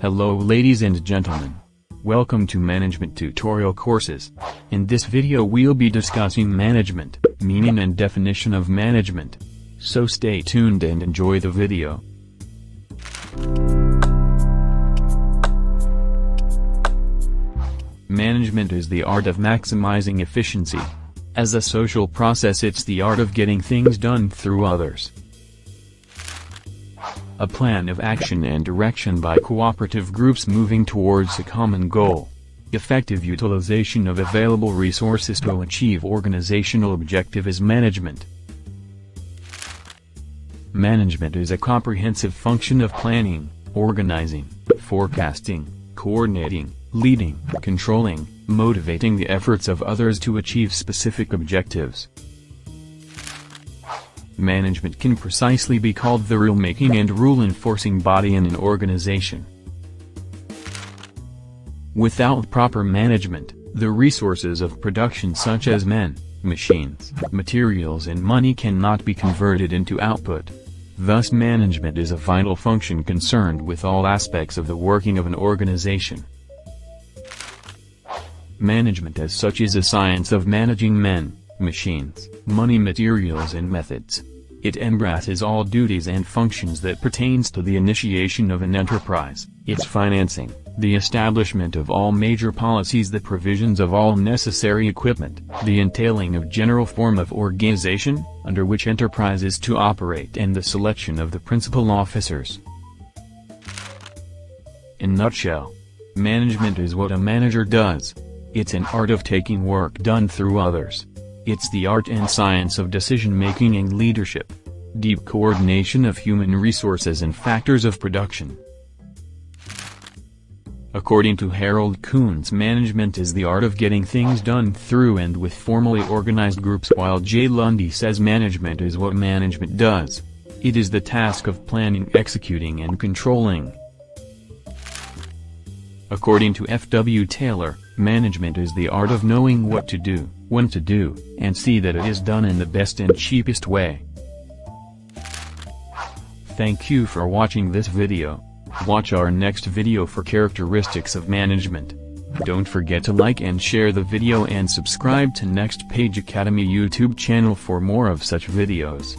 Hello ladies and gentlemen. Welcome to Management Tutorial Courses. In this video we'll be discussing management, meaning and definition of management. So stay tuned and enjoy the video. Management is the art of maximizing efficiency. As a social process, it's the art of getting things done through others. A plan of action and direction by cooperative groups moving towards a common goal. Effective utilization of available resources to achieve organizational objective is management. Management is a comprehensive function of planning, organizing, forecasting, coordinating, leading, controlling, motivating the efforts of others to achieve specific objectives. Management can precisely be called the rule-making and rule-enforcing body in an organization. Without proper management, the resources of production such as men, machines, materials and money cannot be converted into output. Thus management is a vital function concerned with all aspects of the working of an organization. Management as such is a science of managing men, machines, money, materials and methods. It embraces all duties and functions that pertains to the initiation of an enterprise, its financing, the establishment of all major policies, the provisions of all necessary equipment, the entailing of general form of organization, under which enterprise is to operate, and the selection of the principal officers. In nutshell, management is what a manager does. It's an art of taking work done through others. It's the art and science of decision-making and leadership. Deep coordination of human resources and factors of production. According to Harold Kuhn's, management is the art of getting things done through and with formally organized groups, while J. Lundy says management is what management does. It is the task of planning, executing and controlling. According to F. W. Taylor, management is the art of knowing what to do, when to do, and see that it is done in the best and cheapest way. Thank you for watching this video. Watch our next video for characteristics of management. Don't forget to like and share the video and subscribe to Next Page Academy YouTube channel for more of such videos.